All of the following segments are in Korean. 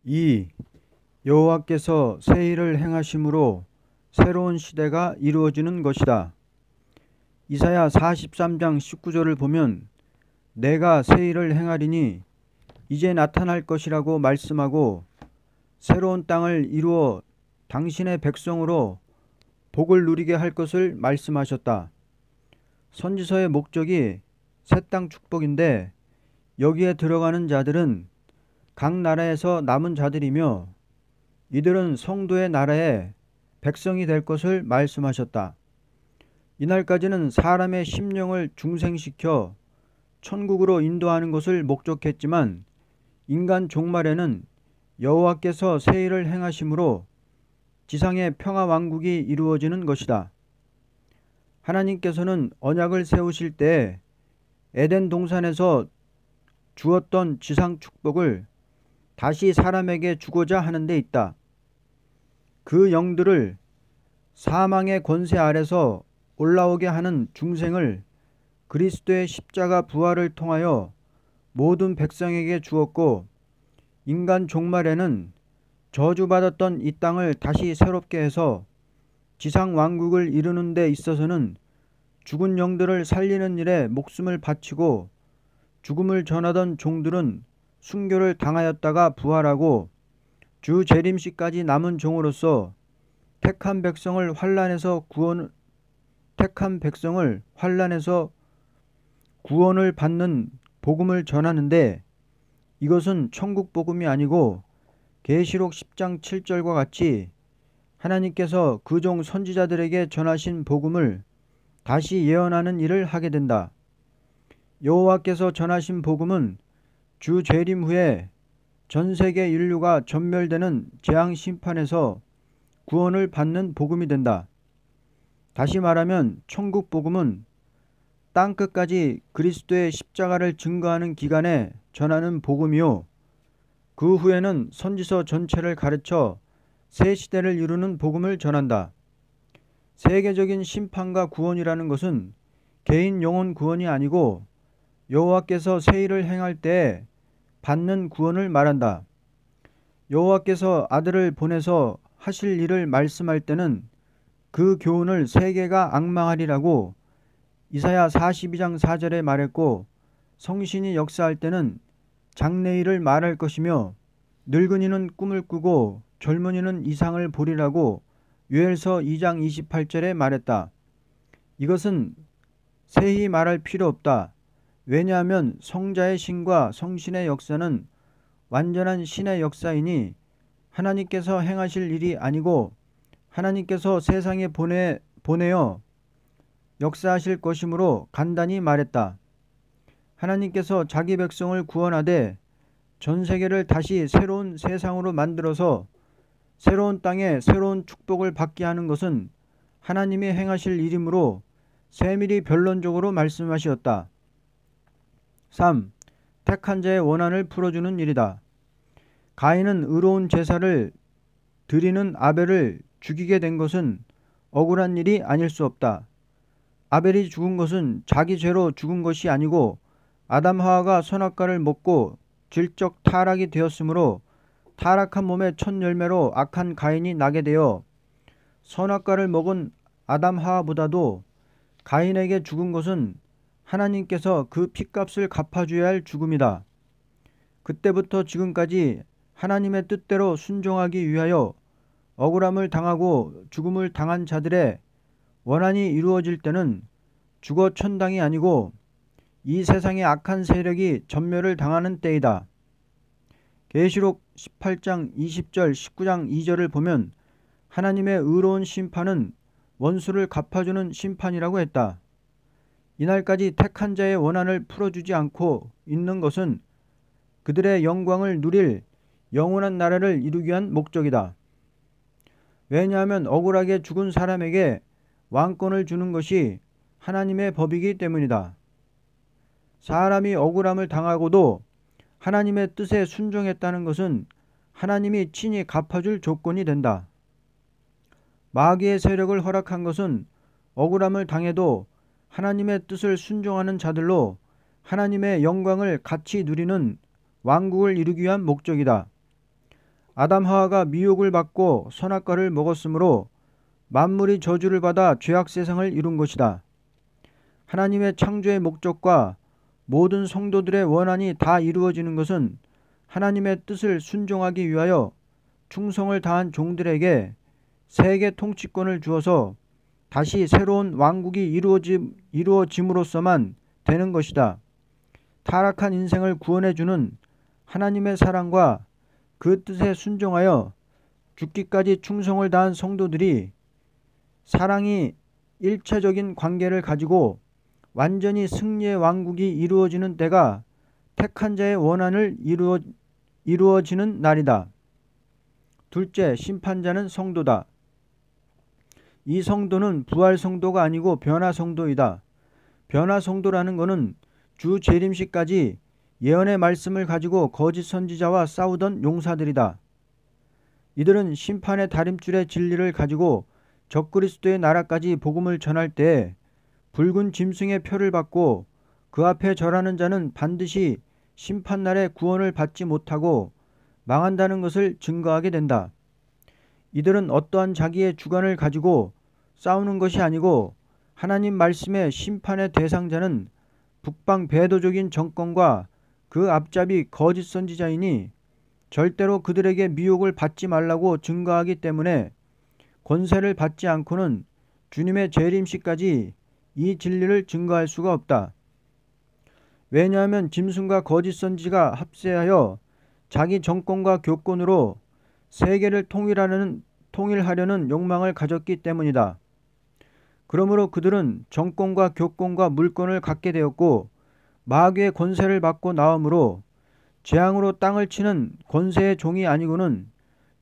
2. 여호와께서 새 일을 행하심으로 새로운 시대가 이루어지는 것이다. 이사야 43장 19절을 보면 내가 새 일을 행하리니 이제 나타날 것이라고 말씀하고 새로운 땅을 이루어 당신의 백성으로 복을 누리게 할 것을 말씀하셨다. 선지서의 목적이 새 땅 축복인데 여기에 들어가는 자들은 각 나라에서 남은 자들이며 이들은 성도의 나라의 백성이 될 것을 말씀하셨다. 이날까지는 사람의 심령을 중생시켜 천국으로 인도하는 것을 목적했지만 인간 종말에는 여호와께서 새 일을 행하심으로 지상의 평화 왕국이 이루어지는 것이다. 하나님께서는 언약을 세우실 때 에덴 동산에서 주었던 지상 축복을 다시 사람에게 주고자 하는 데 있다. 그 영들을 사망의 권세 아래서 올라오게 하는 중생을 그리스도의 십자가 부활을 통하여 모든 백성에게 주었고 인간 종말에는 저주받았던 이 땅을 다시 새롭게 해서 지상 왕국을 이루는 데 있어서는 죽은 영들을 살리는 일에 목숨을 바치고 죽음을 전하던 종들은 순교를 당하였다가 부활하고 주 재림시까지 남은 종으로서 택한 백성을 환난에서 구원을 받는 복음을 전하는데 이것은 천국 복음이 아니고 계시록 10장 7절과 같이 하나님께서 그 종 선지자들에게 전하신 복음을 다시 예언하는 일을 하게 된다. 여호와께서 전하신 복음은 주 재림 후에 전 세계 인류가 전멸되는 재앙 심판에서 구원을 받는 복음이 된다. 다시 말하면 천국 복음은 땅끝까지 그리스도의 십자가를 증거하는 기간에 전하는 복음이요. 그 후에는 선지서 전체를 가르쳐 새 시대를 이루는 복음을 전한다. 세계적인 심판과 구원이라는 것은 개인 영혼 구원이 아니고 여호와께서 새 일을 행할 때에 받는 구원을 말한다. 여호와께서 아들을 보내서 하실 일을 말씀할 때는 그 교훈을 세계가 앙망하리라고 이사야 42장 4절에 말했고 성신이 역사할 때는 장래일을 말할 것이며 늙은이는 꿈을 꾸고 젊은이는 이상을 보리라고 요엘서 2장 28절에 말했다. 이것은 세히 말할 필요 없다. 왜냐하면 성자의 신과 성신의 역사는 완전한 신의 역사이니 하나님께서 행하실 일이 아니고 하나님께서 세상에 보내어 역사하실 것이므로 간단히 말했다. 하나님께서 자기 백성을 구원하되 전 세계를 다시 새로운 세상으로 만들어서 새로운 땅에 새로운 축복을 받게 하는 것은 하나님이 행하실 일이므로 세밀히 변론적으로 말씀하셨다. 3. 택한 자의 원한을 풀어주는 일이다. 가인은 의로운 제사를 드리는 아벨을 죽이게 된 것은 억울한 일이 아닐 수 없다. 아벨이 죽은 것은 자기 죄로 죽은 것이 아니고 아담 하와가 선악과를 먹고 질적 타락이 되었으므로 타락한 몸의 첫 열매로 악한 가인이 나게 되어 선악과를 먹은 아담 하와보다도 가인에게 죽은 것은 하나님께서 그 핏값을 갚아줘야 할 죽음이다. 그때부터 지금까지 하나님의 뜻대로 순종하기 위하여 억울함을 당하고 죽음을 당한 자들의 원한이 이루어질 때는 주거 천당이 아니고 이 세상의 악한 세력이 전멸을 당하는 때이다. 계시록 18장 20절 19장 2절을 보면 하나님의 의로운 심판은 원수를 갚아주는 심판이라고 했다. 이날까지 택한 자의 원한을 풀어주지 않고 있는 것은 그들의 영광을 누릴 영원한 나라를 이루기 위한 목적이다. 왜냐하면 억울하게 죽은 사람에게 왕권을 주는 것이 하나님의 법이기 때문이다. 사람이 억울함을 당하고도 하나님의 뜻에 순종했다는 것은 하나님이 친히 갚아줄 조건이 된다. 마귀의 세력을 허락한 것은 억울함을 당해도 하나님의 뜻을 순종하는 자들로 하나님의 영광을 같이 누리는 왕국을 이루기 위한 목적이다. 아담 하와가 미혹을 받고 선악과를 먹었으므로 만물이 저주를 받아 죄악 세상을 이룬 것이다. 하나님의 창조의 목적과 모든 성도들의 원한이 다 이루어지는 것은 하나님의 뜻을 순종하기 위하여 충성을 다한 종들에게 세계 통치권을 주어서 다시 새로운 왕국이 이루어짐으로써만 되는 것이다. 타락한 인생을 구원해주는 하나님의 사랑과 그 뜻에 순종하여 죽기까지 충성을 다한 성도들이 사랑이 일체적인 관계를 가지고 완전히 승리의 왕국이 이루어지는 때가 택한 자의 원한을 이루어지는 날이다. 둘째, 심판자는 성도다. 이 성도는 부활 성도가 아니고 변화 성도이다. 변화 성도라는 것은 주 재림시까지 예언의 말씀을 가지고 거짓 선지자와 싸우던 용사들이다. 이들은 심판의 다림줄의 진리를 가지고 적그리스도의 나라까지 복음을 전할 때 붉은 짐승의 표를 받고 그 앞에 절하는 자는 반드시 심판날에 구원을 받지 못하고 망한다는 것을 증거하게 된다. 이들은 어떠한 자기의 주관을 가지고 싸우는 것이 아니고 하나님 말씀의 심판의 대상자는 북방 배도적인 정권과 그 앞잡이 거짓 선지자이니 절대로 그들에게 미혹을 받지 말라고 증거하기 때문에 권세를 받지 않고는 주님의 재림시까지 이 진리를 증거할 수가 없다. 왜냐하면 짐승과 거짓 선지가 합세하여 자기 정권과 교권으로 세계를 통일하려는 욕망을 가졌기 때문이다. 그러므로 그들은 정권과 교권과 물권을 갖게 되었고 마귀의 권세를 받고 나오므로 재앙으로 땅을 치는 권세의 종이 아니고는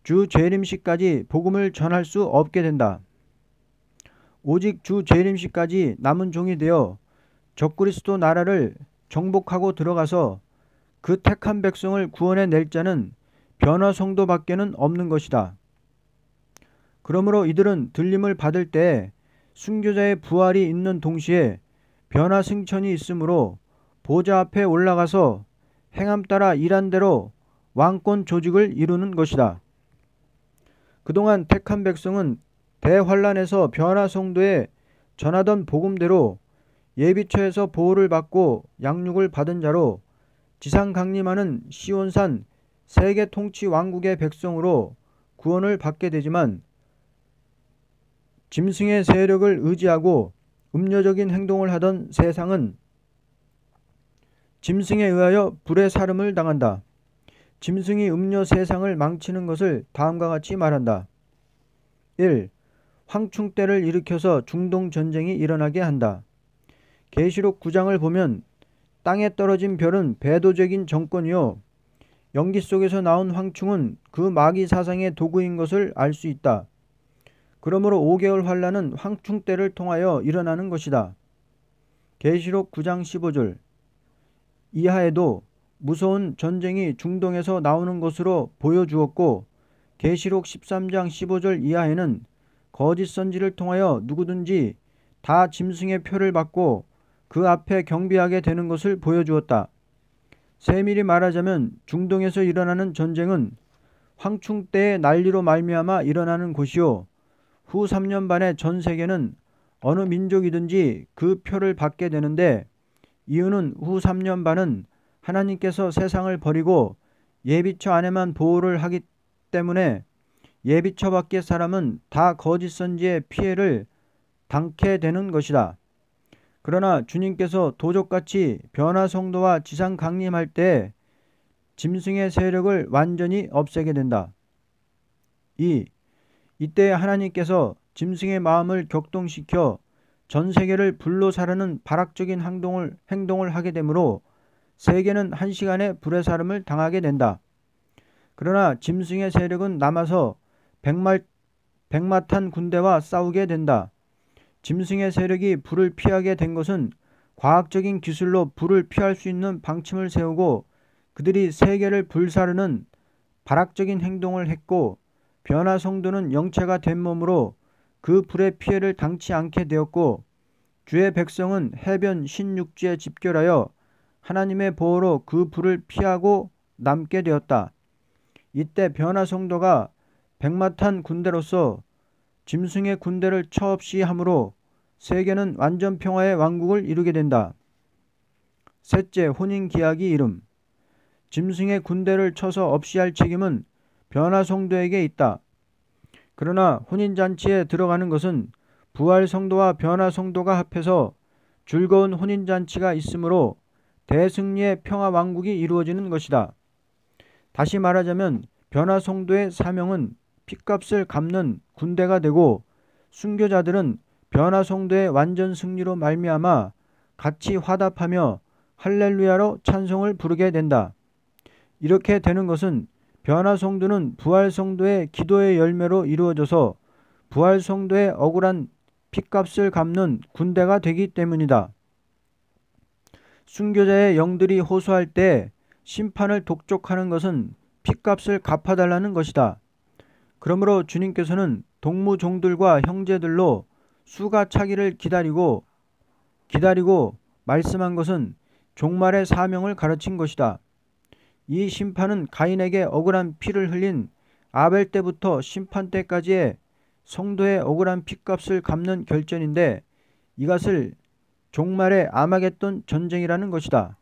주 재림시까지 복음을 전할 수 없게 된다. 오직 주 재림시까지 남은 종이 되어 적그리스도 나라를 정복하고 들어가서 그 택한 백성을 구원해 낼 자는 변화 성도밖에는 없는 것이다. 그러므로 이들은 들림을 받을 때 순교자의 부활이 있는 동시에 변화 승천이 있으므로 보좌 앞에 올라가서 행함 따라 일한 대로 왕권 조직을 이루는 것이다. 그동안 택한 백성은 대환란에서 변화 성도에 전하던 복음대로 예비처에서 보호를 받고 양육을 받은 자로 지상 강림하는 시온산 세계 통치 왕국의 백성으로 구원을 받게 되지만 짐승의 세력을 의지하고 음료적인 행동을 하던 세상은 짐승에 의하여 불의 사름을 당한다. 짐승이 음료 세상을 망치는 것을 다음과 같이 말한다. 1. 황충때를 일으켜서 중동 전쟁이 일어나게 한다. 계시록 9장을 보면 땅에 떨어진 별은 배도적인 정권이요 연기 속에서 나온 황충은 그 마귀 사상의 도구인 것을 알 수 있다. 그러므로 5개월 환란은 황충때를 통하여 일어나는 것이다. 계시록 9장 15절 이하에도 무서운 전쟁이 중동에서 나오는 것으로 보여주었고 계시록 13장 15절 이하에는 거짓 선지를 통하여 누구든지 다 짐승의 표를 받고 그 앞에 경배하게 되는 것을 보여주었다. 세밀히 말하자면 중동에서 일어나는 전쟁은 황충 때의 난리로 말미암아 일어나는 곳이요 후 3년 반에 전 세계는 어느 민족이든지 그 표를 받게 되는데 이유는 후 3년 반은 하나님께서 세상을 버리고 예비처 안에만 보호를 하기 때문에 예비처 밖의 사람은 다 거짓 선지의 피해를 당게 되는 것이다. 그러나 주님께서 도적같이 변화 성도와 지상 강림할 때 짐승의 세력을 완전히 없애게 된다. 2. 이때 하나님께서 짐승의 마음을 격동시켜 전 세계를 불로 사르는 발악적인 행동을 하게 되므로 세계는 한시간에 불의 사름을 당하게 된다. 그러나 짐승의 세력은 남아서 백마탄 군대와 싸우게 된다. 짐승의 세력이 불을 피하게 된 것은 과학적인 기술로 불을 피할 수 있는 방침을 세우고 그들이 세계를 불사르는 발악적인 행동을 했고 변화 성도는 영체가 된 몸으로 그 불의 피해를 당치 않게 되었고 주의 백성은 해변 신육지에 집결하여 하나님의 보호로 그 불을 피하고 남게 되었다. 이때 변화 성도가 백마탄 군대로서 짐승의 군대를 처없이 함으로 세계는 완전 평화의 왕국을 이루게 된다. 셋째, 혼인기약이 이름. 짐승의 군대를 쳐서 없이 할 책임은 변화 성도에게 있다. 그러나 혼인잔치에 들어가는 것은 부활 성도와 변화 성도가 합해서 즐거운 혼인잔치가 있으므로 대승리의 평화 왕국이 이루어지는 것이다. 다시 말하자면 변화 성도의 사명은 핏값을 갚는 군대가 되고 순교자들은 변화 성도의 완전 승리로 말미암아 같이 화답하며 할렐루야로 찬송을 부르게 된다. 이렇게 되는 것은 변화 성도는 부활 성도의 기도의 열매로 이루어져서 부활 성도의 억울한 핏값을 갚는 군대가 되기 때문이다. 순교자의 영들이 호소할 때 심판을 독촉하는 것은 핏값을 갚아달라는 것이다. 그러므로 주님께서는 동무종들과 형제들로 수가 차기를 기다리고 말씀한 것은 종말의 사명을 가르친 것이다. 이 심판은 가인에게 억울한 피를 흘린 아벨 때부터 심판 때까지의 성도의 억울한 핏값을 갚는 결전인데 이것을 종말의 아마겟돈 전쟁이라는 것이다.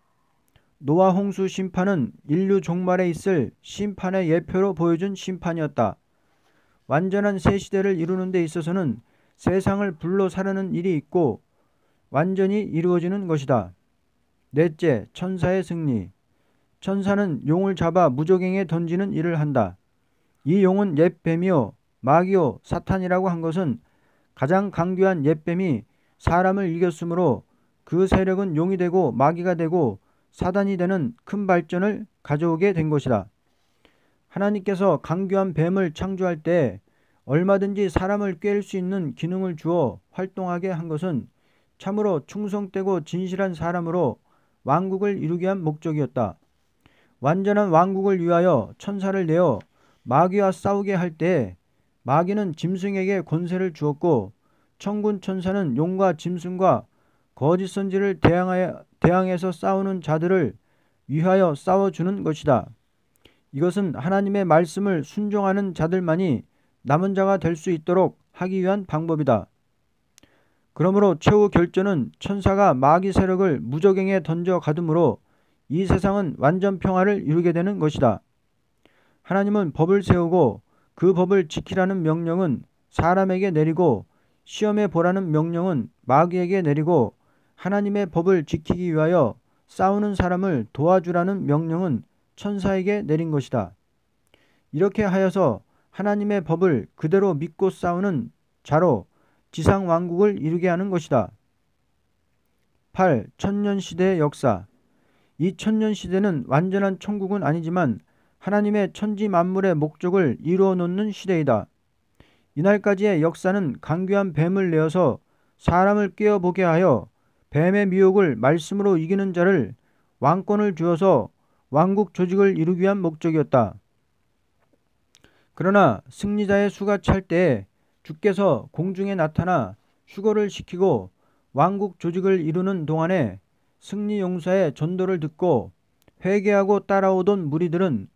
노아 홍수 심판은 인류 종말에 있을 심판의 예표로 보여준 심판이었다. 완전한 새 시대를 이루는 데 있어서는 세상을 불로 사르는 일이 있고 완전히 이루어지는 것이다. 넷째, 천사의 승리. 천사는 용을 잡아 무저갱에 던지는 일을 한다. 이 용은 옛뱀이요 마귀요 사탄이라고 한 것은 가장 강교한 옛뱀이 사람을 이겼으므로 그 세력은 용이 되고 마귀가 되고 사단이 되는 큰 발전을 가져오게 된 것이다. 하나님께서 강교한 뱀을 창조할 때 얼마든지 사람을 꿰을 수 있는 기능을 주어 활동하게 한 것은 참으로 충성되고 진실한 사람으로 왕국을 이루기 위한 목적이었다. 완전한 왕국을 위하여 천사를 내어 마귀와 싸우게 할 때 마귀는 짐승에게 권세를 주었고 천군 천사는 용과 짐승과 거짓 선지를 대항해서 싸우는 자들을 위하여 싸워주는 것이다. 이것은 하나님의 말씀을 순종하는 자들만이 남은 자가 될 수 있도록 하기 위한 방법이다. 그러므로 최후 결전은 천사가 마귀 세력을 무저갱에 던져 가두므로 이 세상은 완전 평화를 이루게 되는 것이다. 하나님은 법을 세우고 그 법을 지키라는 명령은 사람에게 내리고 시험해 보라는 명령은 마귀에게 내리고 하나님의 법을 지키기 위하여 싸우는 사람을 도와주라는 명령은 천사에게 내린 것이다. 이렇게 하여서 하나님의 법을 그대로 믿고 싸우는 자로 지상 왕국을 이루게 하는 것이다. 8. 천년시대의 역사. 이 천년시대는 완전한 천국은 아니지만 하나님의 천지 만물의 목적을 이루어 놓는 시대이다. 이날까지의 역사는 강교한 뱀을 내어서 사람을 깨어보게 하여 뱀의 미혹을 말씀으로 이기는 자를 왕권을 주어서 왕국 조직을 이루기 위한 목적이었다. 그러나 승리자의 수가 찰 때에 주께서 공중에 나타나 휴거를 시키고 왕국 조직을 이루는 동안에 승리 용사의 전도를 듣고 회개하고 따라오던 무리들은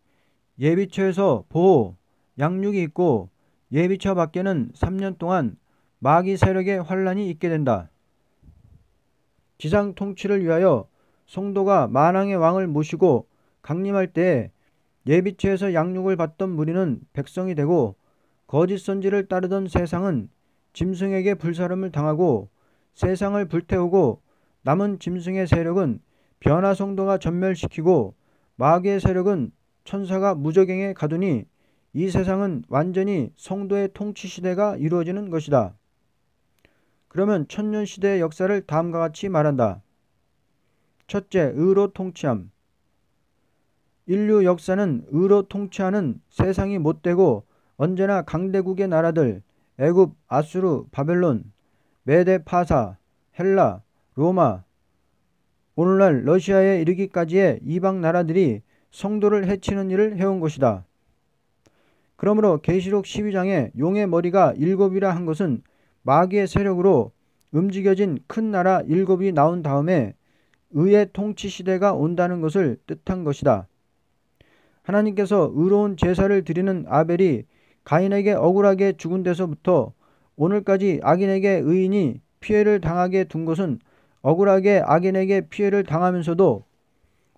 예비처에서 보호, 양육이 있고 예비처 밖에는 3년 동안 마귀 세력의 환란이 있게 된다. 지상 통치를 위하여 성도가 만왕의 왕을 모시고 강림할 때에 예비처에서 양육을 받던 무리는 백성이 되고 거짓 선지를 따르던 세상은 짐승에게 불사름을 당하고 세상을 불태우고 남은 짐승의 세력은 변화 성도가 전멸시키고 마귀의 세력은 천사가 무저갱에 가두니 이 세상은 완전히 성도의 통치 시대가 이루어지는 것이다. 그러면 천년시대의 역사를 다음과 같이 말한다. 첫째, 의로 통치함. 인류 역사는 의로 통치하는 세상이 못되고 언제나 강대국의 나라들 애굽, 아수르, 바벨론, 메데 파사, 헬라, 로마, 오늘날 러시아에 이르기까지의 이방 나라들이 성도를 해치는 일을 해온 것이다. 그러므로 계시록 12장에 용의 머리가 7이라 한 것은 마귀의 세력으로 움직여진 큰 나라 7이 나온 다음에 의의 통치 시대가 온다는 것을 뜻한 것이다. 하나님께서 의로운 제사를 드리는 아벨이 가인에게 억울하게 죽은 데서부터 오늘까지 악인에게 의인이 피해를 당하게 둔 것은 억울하게 악인에게 피해를 당하면서도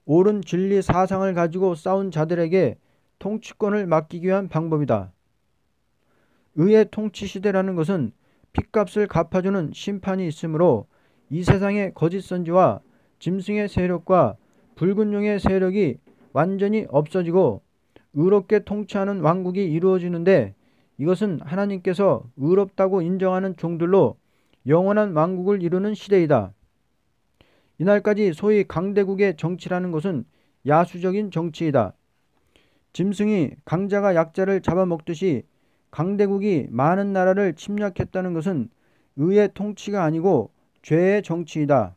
옳은 진리 사상을 가지고 싸운 자들에게 통치권을 맡기기 위한 방법이다. 의의 통치 시대라는 것은 핏값을 갚아주는 심판이 있으므로 이 세상의 거짓 선지와 짐승의 세력과 붉은 용의 세력이 완전히 없어지고 의롭게 통치하는 왕국이 이루어지는데, 이것은 하나님께서 의롭다고 인정하는 종들로 영원한 왕국을 이루는 시대이다. 이날까지 소위 강대국의 정치라는 것은 야수적인 정치이다. 짐승이 강자가 약자를 잡아먹듯이 강대국이 많은 나라를 침략했다는 것은 의의 통치가 아니고 죄의 정치이다.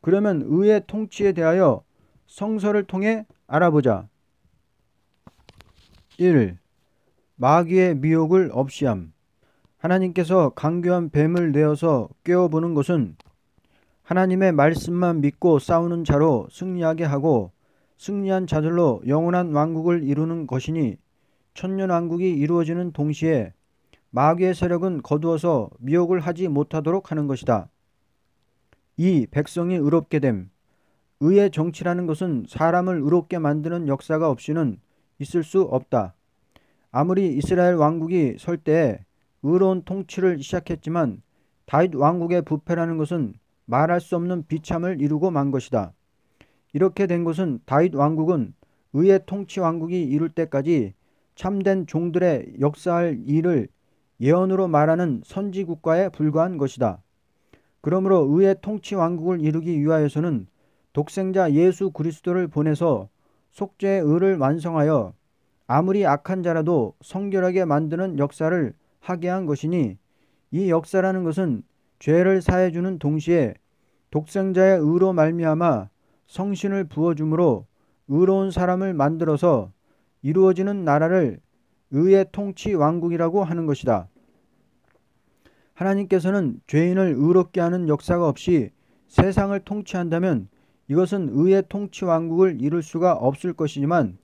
그러면 의의 통치에 대하여 성서를 통해 알아보자. 1. 마귀의 미혹을 없이함. 하나님께서 강교한 뱀을 내어서 깨워보는 것은 하나님의 말씀만 믿고 싸우는 자로 승리하게 하고 승리한 자들로 영원한 왕국을 이루는 것이니, 천년왕국이 이루어지는 동시에 마귀의 세력은 거두어서 미혹을 하지 못하도록 하는 것이다. 2. 백성이 의롭게 됨. 의의 정치라는 것은 사람을 의롭게 만드는 역사가 없이는 있을 수 없다. 아무리 이스라엘 왕국이 설 때에 의로운 통치를 시작했지만 다윗 왕국의 부패라는 것은 말할 수 없는 비참을 이루고 만 것이다. 이렇게 된 것은 다윗 왕국은 의의 통치 왕국이 이룰 때까지 참된 종들의 역사할 일을 예언으로 말하는 선지 국가에 불과한 것이다. 그러므로 의의 통치 왕국을 이루기 위하여서는 독생자 예수 그리스도를 보내서 속죄의 의를 완성하여 아무리 악한 자라도 성결하게 만드는 역사를 하게 한 것이니, 이 역사라는 것은 죄를 사해주는 동시에 독생자의 의로 말미암아 성신을 부어줌으로 의로운 사람을 만들어서 이루어지는 나라를 의의 통치 왕국이라고 하는 것이다. 하나님께서는 죄인을 의롭게 하는 역사가 없이 세상을 통치한다면 이것은 의의 통치 왕국을 이룰 수가 없을 것이지만,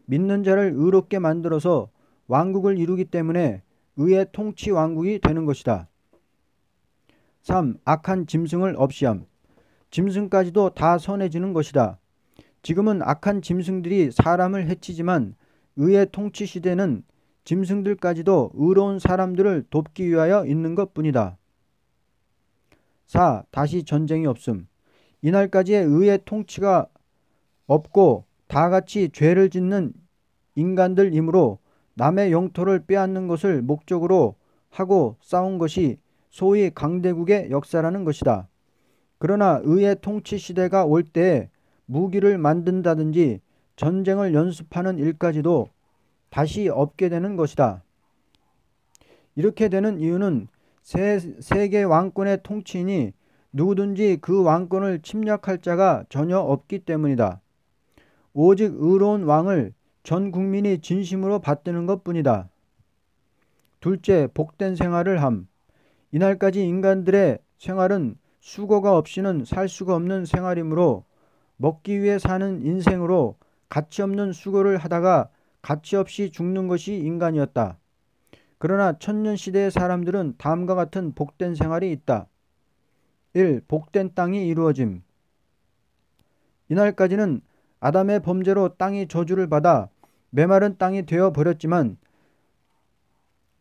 믿는 자를 의롭게 만들어서 왕국을 이루기 때문에 의의 통치 왕국이 되는 것이다. 3. 악한 짐승을 없이함. 짐승까지도 다 선해지는 것이다. 지금은 악한 짐승들이 사람을 해치지만 의의 통치 시대는 짐승들까지도 의로운 사람들을 돕기 위하여 있는 것뿐이다. 4. 다시 전쟁이 없음. 이날까지의 의의 통치가 없고 다같이 죄를 짓는 인간들이므로 남의 영토를 빼앗는 것을 목적으로 하고 싸운 것이 소위 강대국의 역사라는 것이다. 그러나 의의 통치 시대가 올 때에 무기를 만든다든지 전쟁을 연습하는 일까지도 다시 없게 되는 것이다. 이렇게 되는 이유는 세계 왕권의 통치인이 누구든지 그 왕권을 침략할 자가 전혀 없기 때문이다. 오직 의로운 왕을 전 국민이 진심으로 받드는 것뿐이다. 둘째, 복된 생활을 함. 이날까지 인간들의 생활은 수고가 없이는 살 수가 없는 생활이므로 먹기 위해 사는 인생으로 가치 없는 수고를 하다가 가치 없이 죽는 것이 인간이었다. 그러나 천년시대의 사람들은 다음과 같은 복된 생활이 있다. 1. 복된 땅이 이루어짐. 이날까지는 아담의 범죄로 땅이 저주를 받아 메마른 땅이 되어 버렸지만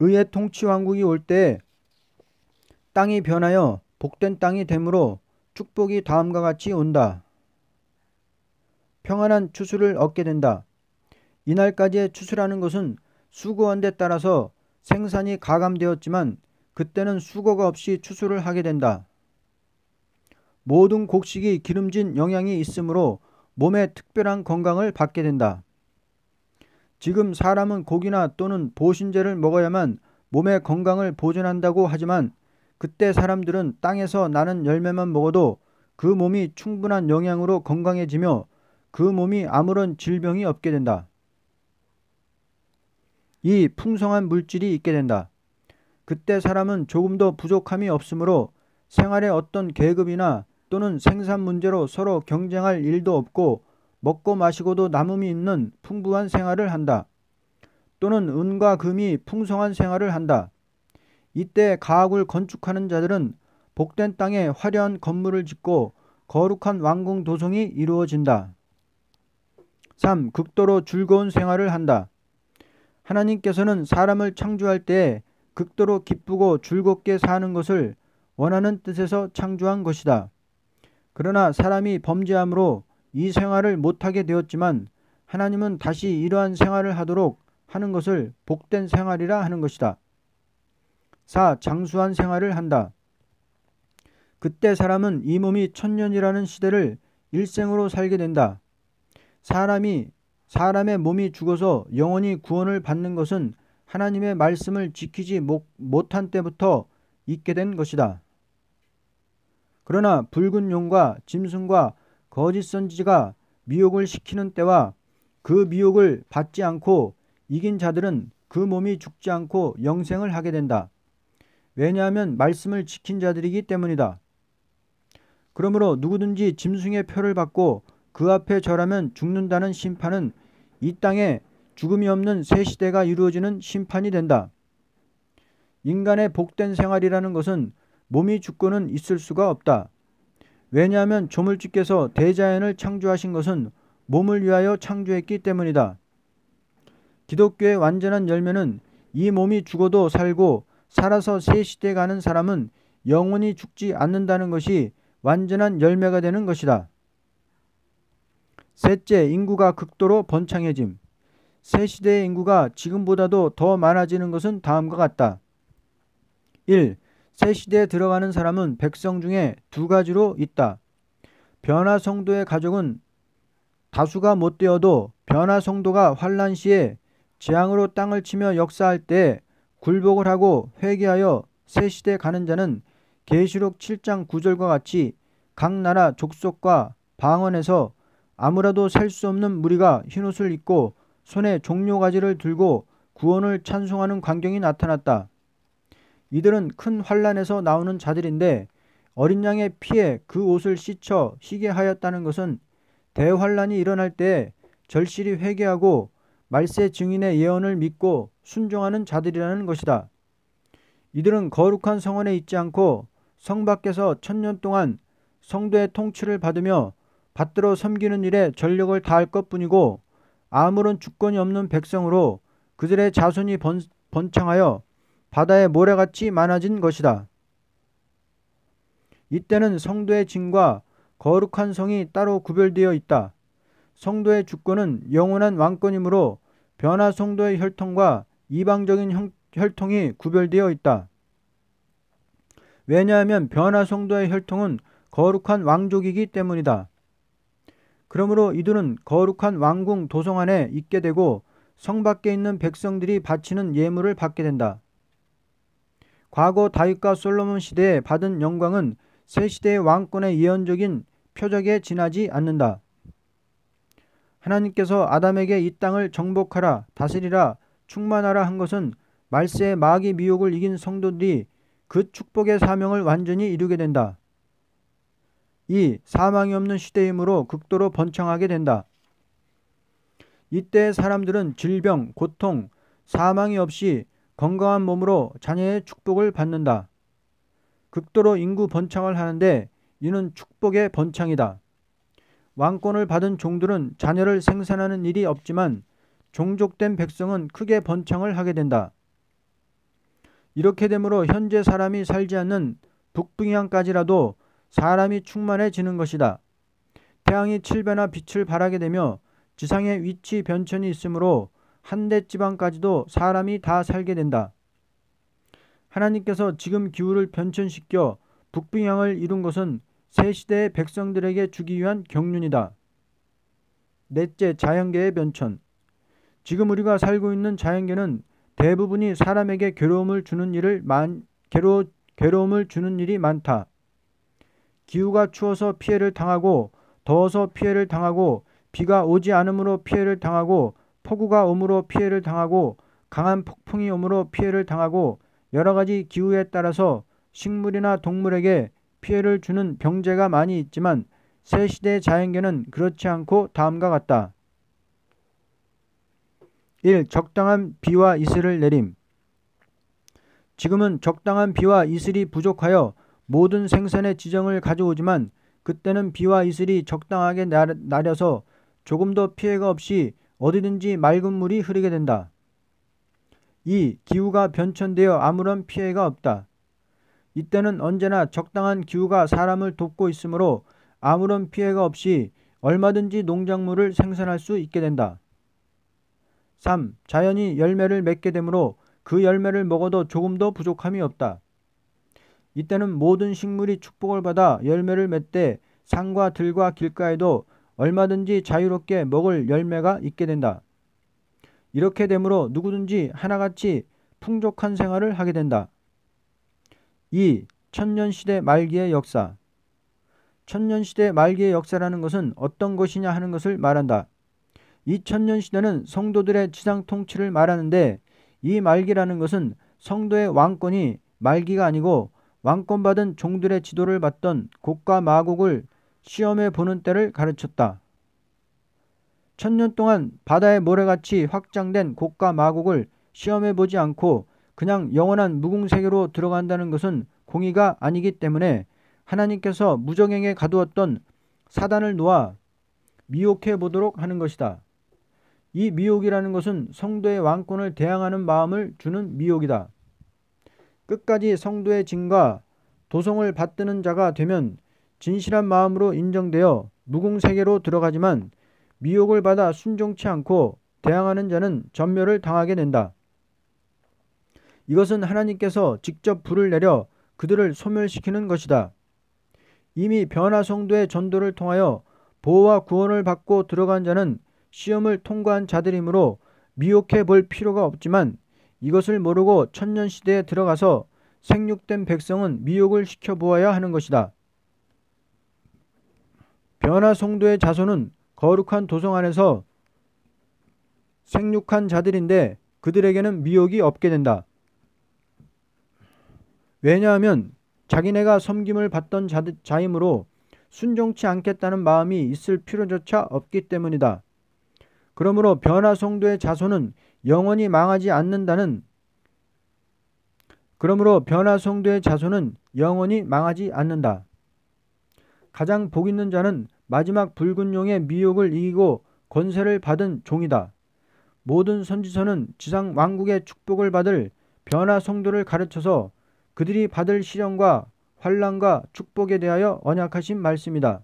의의 통치 왕국이 올 때에 땅이 변하여 복된 땅이 되므로 축복이 다음과 같이 온다. 평안한 추수를 얻게 된다. 이날까지의 추수라는 것은 수고한 데 따라서 생산이 가감되었지만 그때는 수고가 없이 추수를 하게 된다. 모든 곡식이 기름진 영양이 있으므로 몸에 특별한 건강을 받게 된다. 지금 사람은 고기나 또는 보신제를 먹어야만 몸의 건강을 보존한다고 하지만 그때 사람들은 땅에서 나는 열매만 먹어도 그 몸이 충분한 영양으로 건강해지며 그 몸이 아무런 질병이 없게 된다. 이 풍성한 물질이 있게 된다. 그때 사람은 조금도 부족함이 없으므로 생활의 어떤 계급이나 또는 생산 문제로 서로 경쟁할 일도 없고 먹고 마시고도 남음이 있는 풍부한 생활을 한다. 또는 은과 금이 풍성한 생활을 한다. 이때 가옥을 건축하는 자들은 복된 땅에 화려한 건물을 짓고 거룩한 왕궁 도성이 이루어진다. 3. 극도로 즐거운 생활을 한다. 하나님께서는 사람을 창조할 때 극도로 기쁘고 즐겁게 사는 것을 원하는 뜻에서 창조한 것이다. 그러나 사람이 범죄함으로 이 생활을 못하게 되었지만 하나님은 다시 이러한 생활을 하도록 하는 것을 복된 생활이라 하는 것이다. 4. 장수한 생활을 한다. 그때 사람은 이 몸이 천년이라는 시대를 일생으로 살게 된다. 사람의 몸이 죽어서 영원히 구원을 받는 것은 하나님의 말씀을 지키지 못한 때부터 있게 된 것이다. 그러나 붉은 용과 짐승과 거짓 선지자가 미혹을 시키는 때와 그 미혹을 받지 않고 이긴 자들은 그 몸이 죽지 않고 영생을 하게 된다. 왜냐하면 말씀을 지킨 자들이기 때문이다. 그러므로 누구든지 짐승의 표를 받고 그 앞에 절하면 죽는다는 심판은 이 땅에 죽음이 없는 새 시대가 이루어지는 심판이 된다. 인간의 복된 생활이라는 것은 몸이 죽고는 있을 수가 없다. 왜냐하면 조물주께서 대자연을 창조하신 것은 몸을 위하여 창조했기 때문이다. 기독교의 완전한 열매는 이 몸이 죽어도 살고 살아서 새 시대에 가는 사람은 영원히 죽지 않는다는 것이 완전한 열매가 되는 것이다. 셋째, 인구가 극도로 번창해짐. 새 시대의 인구가 지금보다도 더 많아지는 것은 다음과 같다. 1. 새 시대에 들어가는 사람은 백성 중에 두 가지로 있다. 변화 성도의 가족은 다수가 못 되어도 변화 성도가 환난 시에 재앙으로 땅을 치며 역사할 때 굴복을 하고 회개하여 새 시대에 가는 자는 계시록 7장 9절과 같이 각 나라 족속과 방언에서 아무라도 셀 수 없는 무리가 흰옷을 입고 손에 종려가지를 들고 구원을 찬송하는 광경이 나타났다. 이들은 큰 환난에서 나오는 자들인데 어린 양의 피에 그 옷을 씻어 희게 하였다는 것은 대환란이 일어날 때 절실히 회개하고 말세 증인의 예언을 믿고 순종하는 자들이라는 것이다. 이들은 거룩한 성원에 있지 않고 성 밖에서 1000년 동안 성도의 통치를 받으며 받들어 섬기는 일에 전력을 다할 것뿐이고 아무런 주권이 없는 백성으로 그들의 자손이 번창하여 바다의 모래같이 많아진 것이다. 이때는 성도의 진과 거룩한 성이 따로 구별되어 있다. 성도의 주권은 영원한 왕권이므로 변화 성도의 혈통과 이방적인 혈통이 구별되어 있다. 왜냐하면 변화 성도의 혈통은 거룩한 왕족이기 때문이다. 그러므로 이들은 거룩한 왕궁 도성 안에 있게 되고 성 밖에 있는 백성들이 바치는 예물을 받게 된다. 과거 다윗과 솔로몬 시대에 받은 영광은 새 시대의 왕권의 예언적인 표적에 지나지 않는다. 하나님께서 아담에게 이 땅을 정복하라, 다스리라, 충만하라 한 것은 말세의 마귀 미혹을 이긴 성도들이 그 축복의 사명을 완전히 이루게 된다. 2. 사망이 없는 시대이므로 극도로 번창하게 된다. 이때 사람들은 질병, 고통, 사망이 없이 건강한 몸으로 자녀의 축복을 받는다. 극도로 인구 번창을 하는데 이는 축복의 번창이다. 왕권을 받은 종들은 자녀를 생산하는 일이 없지만 종족된 백성은 크게 번창을 하게 된다. 이렇게 되므로 현재 사람이 살지 않는 북빙양까지라도 사람이 충만해지는 것이다. 태양이 7배나 빛을 발하게 되며 지상에 위치 변천이 있으므로 한대 지방까지도 사람이 다 살게 된다. 하나님께서 지금 기후를 변천시켜 북빙양을 이룬 것은 새 시대의 백성들에게 주기 위한 경륜이다. 넷째, 자연계의 변천. 지금 우리가 살고 있는 자연계는 대부분이 사람에게 괴로움을 주는 일이 많다. 기후가 추워서 피해를 당하고 더워서 피해를 당하고 비가 오지 않으므로 피해를 당하고 폭우가 오므로 피해를 당하고 강한 폭풍이 오므로 피해를 당하고 여러 가지 기후에 따라서 식물이나 동물에게 피해를 주는 병재가 많이 있지만 새 시대의 자연계는 그렇지 않고 다음과 같다. 1. 적당한 비와 이슬을 내림. 지금은 적당한 비와 이슬이 부족하여 모든 생산의 지정을 가져오지만 그때는 비와 이슬이 적당하게 내려서 조금도 피해가 없이 어디든지 맑은 물이 흐르게 된다. 2. 기후가 변천되어 아무런 피해가 없다. 이때는 언제나 적당한 기후가 사람을 돕고 있으므로 아무런 피해가 없이 얼마든지 농작물을 생산할 수 있게 된다. 3. 자연이 열매를 맺게 되므로 그 열매를 먹어도 조금도 부족함이 없다. 이때는 모든 식물이 축복을 받아 열매를 맺되 산과 들과 길가에도 얼마든지 자유롭게 먹을 열매가 있게 된다. 이렇게 되므로 누구든지 하나같이 풍족한 생활을 하게 된다. 2. 천년시대 말기의 역사. 천년시대 말기의 역사라는 것은 어떤 것이냐 하는 것을 말한다. 이 천년시대는 성도들의 지상 통치를 말하는데 이 말기라는 것은 성도의 왕권이 말기가 아니고 왕권받은 종들의 지도를 받던 곡과 마곡을 시험해 보는 때를 가르쳤다. 천년 동안 바다의 모래같이 확장된 곡과 마곡을 시험해 보지 않고 그냥 영원한 무궁세계로 들어간다는 것은 공의가 아니기 때문에 하나님께서 무정행에 가두었던 사단을 놓아 미혹해 보도록 하는 것이다. 이 미혹이라는 것은 성도의 왕권을 대항하는 마음을 주는 미혹이다. 끝까지 성도의 진과 도성을 받드는 자가 되면 진실한 마음으로 인정되어 무궁세계로 들어가지만 미혹을 받아 순종치 않고 대항하는 자는 전멸을 당하게 된다. 이것은 하나님께서 직접 불을 내려 그들을 소멸시키는 것이다. 이미 변화 성도의 전도를 통하여 보호와 구원을 받고 들어간 자는 시험을 통과한 자들이므로 미혹해 볼 필요가 없지만 이것을 모르고 천년시대에 들어가서 생육된 백성은 미혹을 시켜보아야 하는 것이다. 변화 성도의 자손은 거룩한 도성 안에서 생육한 자들인데 그들에게는 미혹이 없게 된다. 왜냐하면 자기네가 섬김을 받던 자이므로 순종치 않겠다는 마음이 있을 필요조차 없기 때문이다. 그러므로 변화 성도의 자손은 영원히 망하지 않는다. 가장 복 있는 자는 마지막 붉은 용의 미혹을 이기고 권세를 받은 종이다. 모든 선지서는 지상 왕국의 축복을 받을 변화 성도를 가르쳐서 그들이 받을 시련과 환난과 축복에 대하여 언약하신 말씀이다.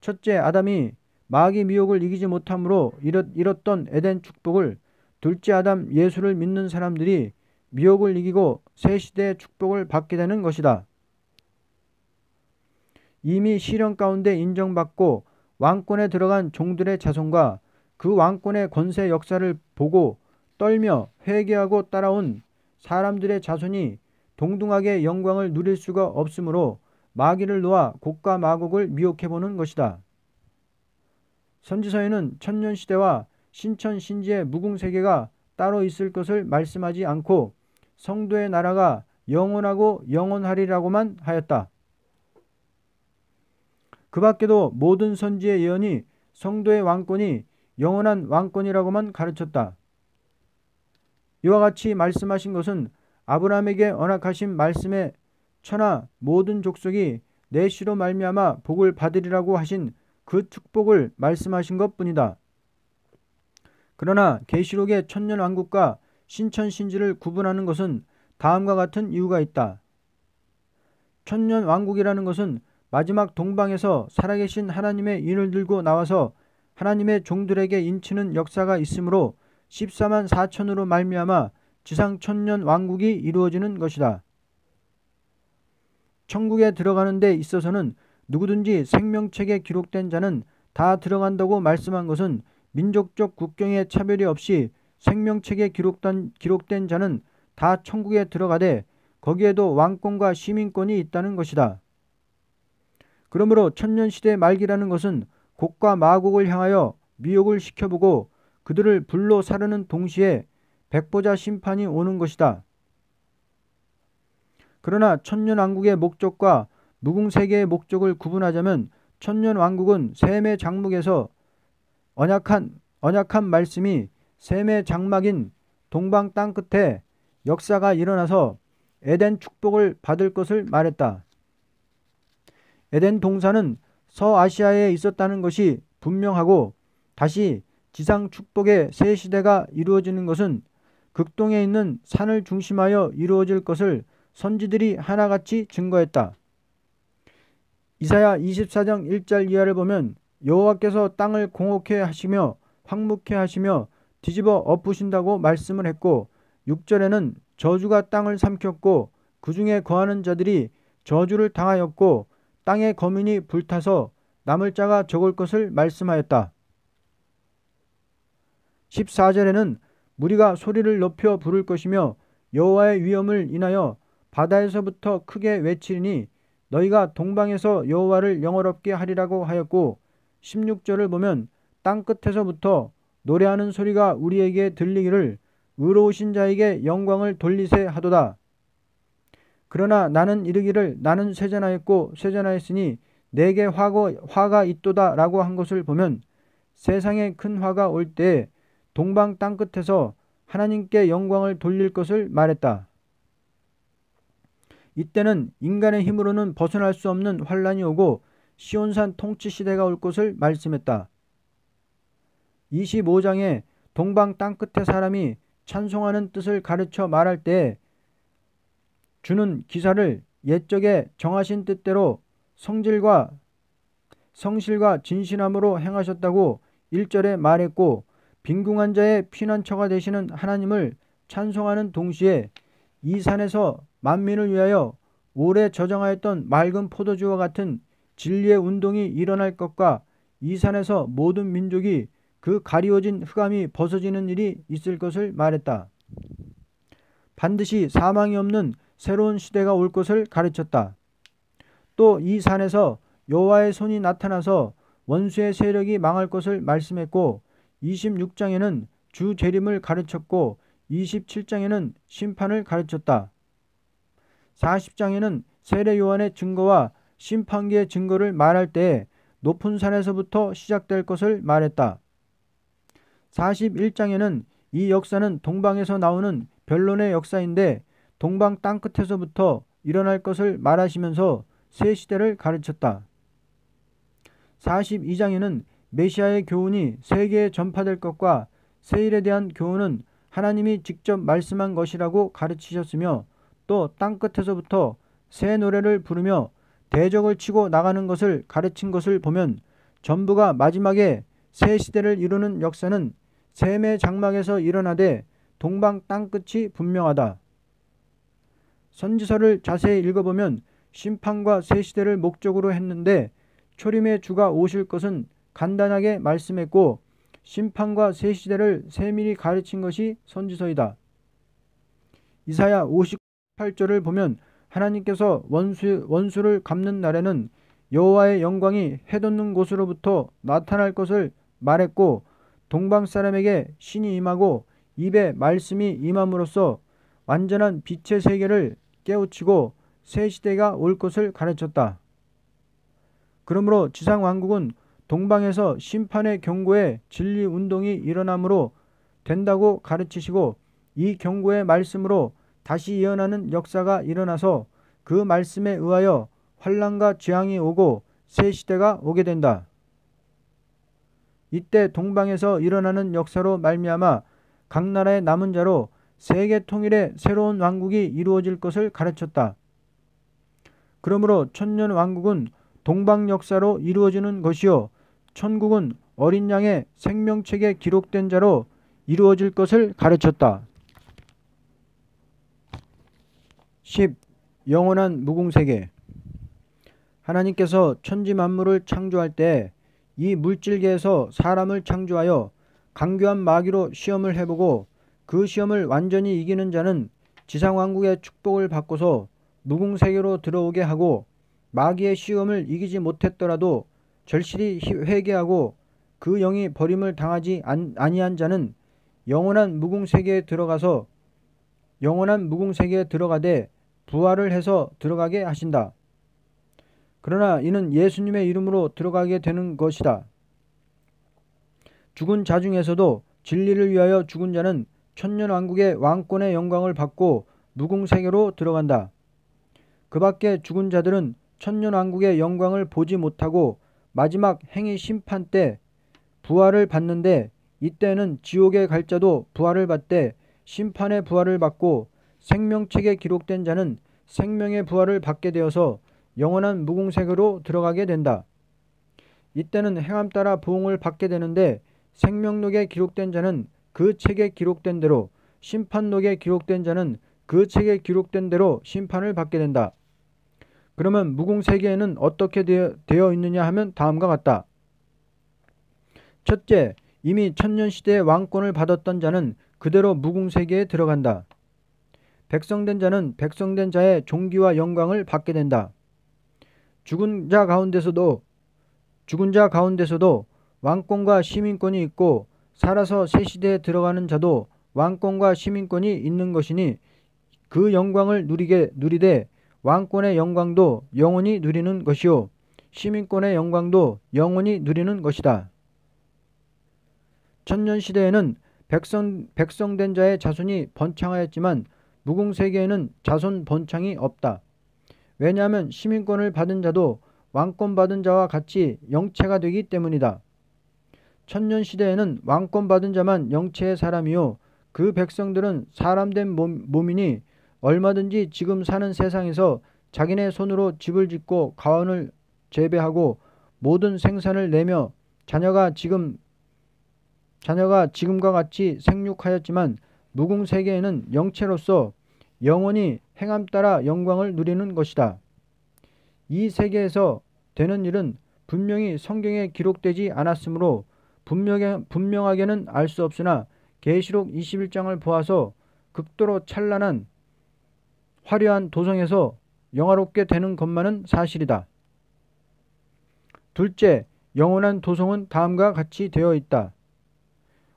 첫째, 아담이 마귀 미혹을 이기지 못함으로 잃었던 에덴 축복을 둘째 아담 예수를 믿는 사람들이 미혹을 이기고 새 시대의 축복을 받게 되는 것이다. 이미 시련 가운데 인정받고 왕권에 들어간 종들의 자손과 그 왕권의 권세 역사를 보고 떨며 회개하고 따라온 사람들의 자손이 동등하게 영광을 누릴 수가 없으므로 마귀를 놓아 곡과 마곡을 미혹해보는 것이다. 선지서에는 천년시대와 신천신지의 무궁세계가 따로 있을 것을 말씀하지 않고 성도의 나라가 영원하고 영원하리라고만 하였다. 그 밖에도 모든 선지의 예언이 성도의 왕권이 영원한 왕권이라고만 가르쳤다. 이와 같이 말씀하신 것은 아브라함에게 언약하신 말씀에 천하 모든 족속이 내 씨로 말미암아 복을 받으리라고 하신 그 축복을 말씀하신 것뿐이다. 그러나 계시록의 천년왕국과 신천신지를 구분하는 것은 다음과 같은 이유가 있다. 천년왕국이라는 것은 마지막 동방에서 살아계신 하나님의 인을 들고 나와서 하나님의 종들에게 인치는 역사가 있으므로 14만 4천으로 말미암아 지상 천년 왕국이 이루어지는 것이다. 천국에 들어가는 데 있어서는 누구든지 생명책에 기록된 자는 다 들어간다고 말씀한 것은 민족적 국경의 차별이 없이 생명책에 기록된 자는 다 천국에 들어가되 거기에도 왕권과 시민권이 있다는 것이다. 그러므로 천년시대 말기라는 것은 곡과 마곡을 향하여 미혹을 시켜보고 그들을 불로 사르는 동시에 백보자 심판이 오는 것이다. 그러나 천년왕국의 목적과 무궁세계의 목적을 구분하자면 천년왕국은 셈의 장막에서 언약한 말씀이 셈의 장막인 동방 땅끝에 역사가 일어나서 에덴 축복을 받을 것을 말했다. 에덴 동산은 서아시아에 있었다는 것이 분명하고 다시 지상 축복의 새 시대가 이루어지는 것은 극동에 있는 산을 중심하여 이루어질 것을 선지들이 하나같이 증거했다. 이사야 24장 1절 이하를 보면 여호와께서 땅을 공혹해 하시며 황무케 하시며 뒤집어 엎으신다고 말씀을 했고 6절에는 저주가 땅을 삼켰고 그 중에 거하는 자들이 저주를 당하였고 땅의 거민이 불타서 남을 자가 적을 것을 말씀하였다. 14절에는 무리가 소리를 높여 부를 것이며 여호와의 위엄을 인하여 바다에서부터 크게 외치리니 너희가 동방에서 여호와를 영화롭게 하리라고 하였고 16절을 보면 땅끝에서부터 노래하는 소리가 우리에게 들리기를 의로우신 자에게 영광을 돌리세 하도다. 그러나 나는 이르기를 나는 쇠잔하였고 쇠잔하였으니 내게 화가 있도다 라고 한 것을 보면 세상에 큰 화가 올 때에 동방 땅끝에서 하나님께 영광을 돌릴 것을 말했다. 이때는 인간의 힘으로는 벗어날 수 없는 환란이 오고 시온산 통치 시대가 올 것을 말씀했다. 25장에 동방 땅끝의 사람이 찬송하는 뜻을 가르쳐 말할 때 주는 기사를 옛적에 정하신 뜻대로 성실과 진실함으로 행하셨다고 1절에 말했고 빈궁한 자의 피난처가 되시는 하나님을 찬송하는 동시에 이 산에서 만민을 위하여 오래 저장하였던 맑은 포도주와 같은 진리의 운동이 일어날 것과 이 산에서 모든 민족이 그 가리워진 흑암이 벗어지는 일이 있을 것을 말했다. 반드시 사망이 없는 새로운 시대가 올 것을 가르쳤다. 또 이 산에서 여호와의 손이 나타나서 원수의 세력이 망할 것을 말씀했고 26장에는 주 재림을 가르쳤고 27장에는 심판을 가르쳤다. 40장에는 세례 요한의 증거와 심판기의 증거를 말할 때 높은 산에서부터 시작될 것을 말했다. 41장에는 이 역사는 동방에서 나오는 변론의 역사인데 동방 땅끝에서부터 일어날 것을 말하시면서 새 시대를 가르쳤다. 42장에는 메시아의 교훈이 세계에 전파될 것과 새 일에 대한 교훈은 하나님이 직접 말씀한 것이라고 가르치셨으며 또 땅끝에서부터 새 노래를 부르며 대적을 치고 나가는 것을 가르친 것을 보면 전부가 마지막에 새 시대를 이루는 역사는 셈의 장막에서 일어나되 동방 땅끝이 분명하다. 선지서를 자세히 읽어보면 심판과 새 시대를 목적으로 했는데 초림의 주가 오실 것은 간단하게 말씀했고 심판과 새 시대를 세밀히 가르친 것이 선지서이다. 이사야 58절을 보면 하나님께서 원수를 갚는 날에는 여호와의 영광이 해돋는 곳으로부터 나타날 것을 말했고 동방 사람에게 신이 임하고 입에 말씀이 임함으로써 완전한 빛의 세계를 깨우치고 새 시대가 올 것을 가르쳤다. 그러므로 지상 왕국은 동방에서 심판의 경고에 진리 운동이 일어남으로 된다고 가르치시고 이 경고의 말씀으로 다시 예언하는 역사가 일어나서 그 말씀에 의하여 환난과 재앙이 오고 새 시대가 오게 된다. 이때 동방에서 일어나는 역사로 말미암아 각 나라의 남은 자로 세계 통일의 새로운 왕국이 이루어질 것을 가르쳤다. 그러므로 천년 왕국은 동방 역사로 이루어지는 것이요 천국은 어린 양의 생명책에 기록된 자로 이루어질 것을 가르쳤다. 10. 영원한 무궁세계. 하나님께서 천지 만물을 창조할 때 이 물질계에서 사람을 창조하여 강교한 마귀로 시험을 해보고 그 시험을 완전히 이기는 자는 지상왕국의 축복을 받고서 무궁세계로 들어오게 하고 마귀의 시험을 이기지 못했더라도 절실히 회개하고 그 영이 버림을 당하지 아니한 자는 영원한 무궁세계에 들어가되 부활을 해서 들어가게 하신다. 그러나 이는 예수님의 이름으로 들어가게 되는 것이다. 죽은 자 중에서도 진리를 위하여 죽은 자는 천년왕국의 왕권의 영광을 받고 무궁세계로 들어간다. 그 밖에 죽은 자들은 천년왕국의 영광을 보지 못하고 마지막 행위 심판 때 부활을 받는데, 이때는 지옥에 갈 자도 부활을 받되 심판의 부활을 받고 생명책에 기록된 자는 생명의 부활을 받게 되어서 영원한 무궁세계로 들어가게 된다. 이때는 행함 따라 부흥을 받게 되는데, 생명록에 기록된 자는 그 책에 기록된 대로, 심판록에 기록된 자는 그 책에 기록된 대로 심판을 받게 된다. 그러면 무궁세계에는 어떻게 되어 있느냐 하면 다음과 같다. 첫째, 이미 천년시대의 왕권을 받았던 자는 그대로 무궁세계에 들어간다. 백성된 자는 백성된 자의 존귀와 영광을 받게 된다. 죽은 자 가운데서도 왕권과 시민권이 있고, 살아서 새 시대에 들어가는 자도 왕권과 시민권이 있는 것이니 그 영광을 누리되 왕권의 영광도 영원히 누리는 것이요 시민권의 영광도 영원히 누리는 것이다. 천년시대에는 백성된 자의 자손이 번창하였지만 무궁세계에는 자손 번창이 없다. 왜냐하면 시민권을 받은 자도 왕권 받은 자와 같이 영체가 되기 때문이다. 천년시대에는 왕권 받은 자만 영체의 사람이요 그 백성들은 사람된 몸이니 얼마든지 지금 사는 세상에서 자기네 손으로 집을 짓고 가원을 재배하고 모든 생산을 내며 자녀가 지금과 같이 생육하였지만 무궁세계에는 영체로서 영원히 행함 따라 영광을 누리는 것이다. 이 세계에서 되는 일은 분명히 성경에 기록되지 않았으므로 분명하게는 알 수 없으나 계시록 21장을 보아서 극도로 찬란한 화려한 도성에서 영화롭게 되는 것만은 사실이다. 둘째, 영원한 도성은 다음과 같이 되어 있다.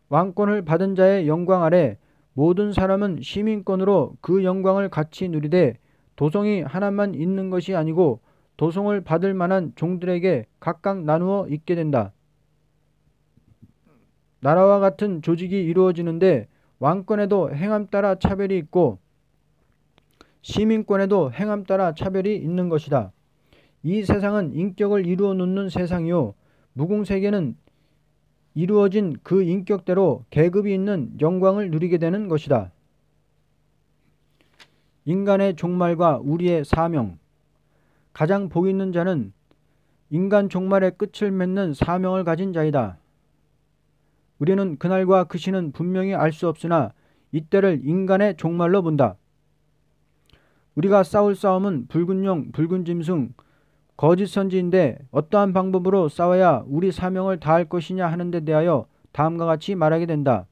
왕권을 받은 자의 영광 아래 모든 사람은 시민권으로 그 영광을 같이 누리되 도성이 하나만 있는 것이 아니고 도성을 받을 만한 종들에게 각각 나누어 있게 된다. 나라와 같은 조직이 이루어지는데 왕권에도 행함 따라 차별이 있고 시민권에도 행함 따라 차별이 있는 것이다. 이 세상은 인격을 이루어 놓는 세상이요 무궁세계는 이루어진 그 인격대로 계급이 있는 영광을 누리게 되는 것이다. 인간의 종말과 우리의 사명. 가장 복 있는 자는 인간 종말의 끝을 맺는 사명을 가진 자이다. 우리는 그날과 그 시는 분명히 알 수 없으나 이때를 인간의 종말로 본다. 우리가 싸울 싸움은 붉은 용, 붉은 짐승, 거짓 선지인데 어떠한 방법으로 싸워야 우리 사명을 다할 것이냐 하는 데 대하여 다음과 같이 말하게 된다.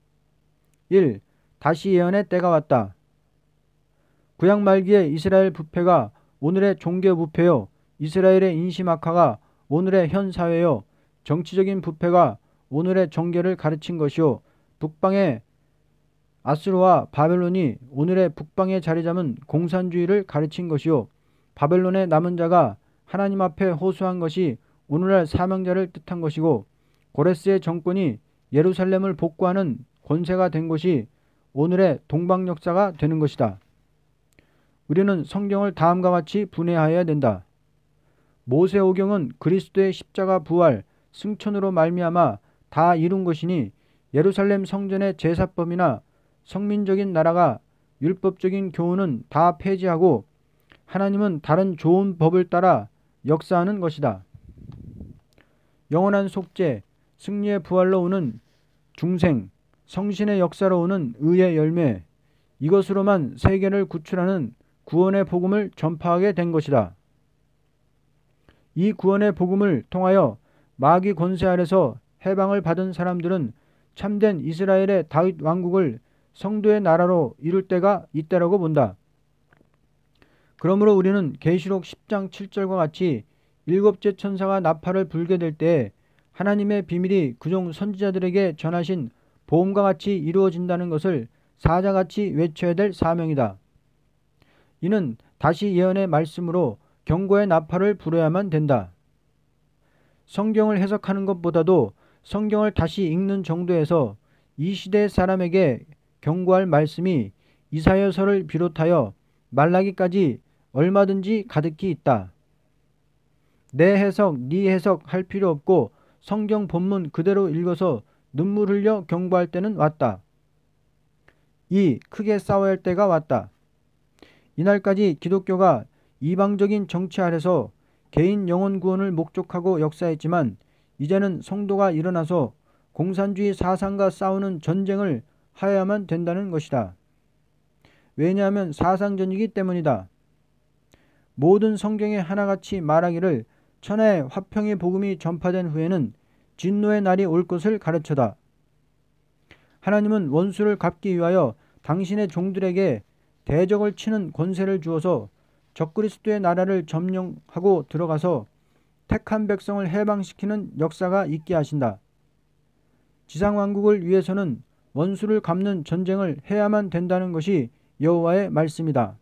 1. 다시 예언의 때가 왔다. 구약 말기의 이스라엘 부패가 오늘의 종교 부패요, 이스라엘의 인심 악화가 오늘의 현 사회요, 정치적인 부패가 오늘의 정계를 가르친 것이요, 북방의 아수르와 바벨론이 오늘의 북방에 자리 잡은 공산주의를 가르친 것이요, 바벨론의 남은 자가 하나님 앞에 호소한 것이 오늘날 사명자를 뜻한 것이고, 고레스의 정권이 예루살렘을 복구하는 권세가 된 것이 오늘의 동방 역사가 되는 것이다. 우리는 성경을 다음과 같이 분해하여야 된다. 모세오경은 그리스도의 십자가 부활, 승천으로 말미암아 다 이룬 것이니 예루살렘 성전의 제사법이나 성민적인 나라가 율법적인 교훈은 다 폐지하고 하나님은 다른 좋은 법을 따라 역사하는 것이다. 영원한 속죄, 승리의 부활로 오는 중생, 성신의 역사로 오는 의의 열매, 이것으로만 세계를 구출하는 구원의 복음을 전파하게 된 것이다. 이 구원의 복음을 통하여 마귀 권세 아래서 해방을 받은 사람들은 참된 이스라엘의 다윗 왕국을 성도의 나라로 이룰 때가 이때라고 본다. 그러므로 우리는 계시록 10장 7절과 같이 일곱째 천사가 나팔을 불게 될 때에 하나님의 비밀이 그종 선지자들에게 전하신 보험과 같이 이루어진다는 것을 사자같이 외쳐야 될 사명이다. 이는 다시 예언의 말씀으로 경고의 나팔을 불어야만 된다. 성경을 해석하는 것보다도 성경을 다시 읽는 정도에서 이 시대 사람에게 경고할 말씀이 이사야서를 비롯하여 말라기까지 얼마든지 가득히 있다. 내 해석, 네 해석 할 필요 없고 성경 본문 그대로 읽어서 눈물 흘려 경고할 때는 왔다. 크게 싸워야 할 때가 왔다. 이날까지 기독교가 이방적인 정치 아래서 개인 영혼 구원을 목적하고 역사했지만 이제는 성도가 일어나서 공산주의 사상과 싸우는 전쟁을 하여야만 된다는 것이다. 왜냐하면 사상전이기 때문이다. 모든 성경에 하나같이 말하기를 천하의 화평의 복음이 전파된 후에는 진노의 날이 올 것을 가르쳐다. 하나님은 원수를 갚기 위하여 당신의 종들에게 대적을 치는 권세를 주어서 적그리스도의 나라를 점령하고 들어가서 택한 백성을 해방시키는 역사가 있게 하신다. 지상왕국을 위해서는 원수를 갚는 전쟁을 해야만 된다는 것이 여호와의 말씀이다.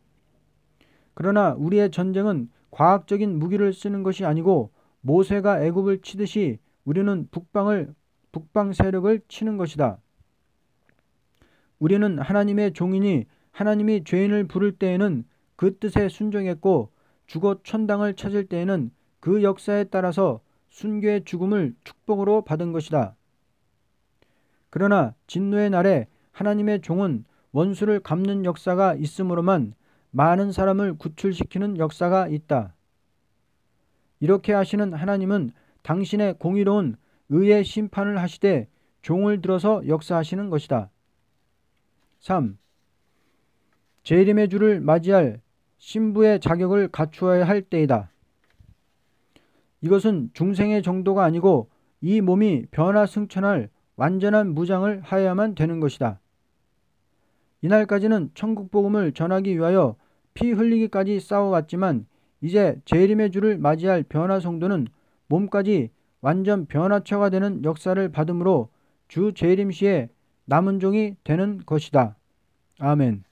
그러나 우리의 전쟁은 과학적인 무기를 쓰는 것이 아니고 모세가 애굽을 치듯이 우리는 북방 세력을 치는 것이다. 우리는 하나님의 종이니 하나님이 죄인을 부를 때에는 그 뜻에 순종했고 죽어 천당을 찾을 때에는 그 역사에 따라서 순교의 죽음을 축복으로 받은 것이다. 그러나 진노의 날에 하나님의 종은 원수를 갚는 역사가 있으므로만 많은 사람을 구출시키는 역사가 있다. 이렇게 하시는 하나님은 당신의 공의로운 의의 심판을 하시되 종을 들어서 역사하시는 것이다. 3. 재림의 주를 맞이할 신부의 자격을 갖추어야 할 때이다. 이것은 중생의 정도가 아니고 이 몸이 변화승천할 완전한 무장을 하여야만 되는 것이다. 이날까지는 천국복음을 전하기 위하여 피 흘리기까지 싸워왔지만 이제 재림의 주를 맞이할 변화성도는 몸까지 완전 변화처가 되는 역사를 받음으로 주 재림 시에 남은 종이 되는 것이다. 아멘.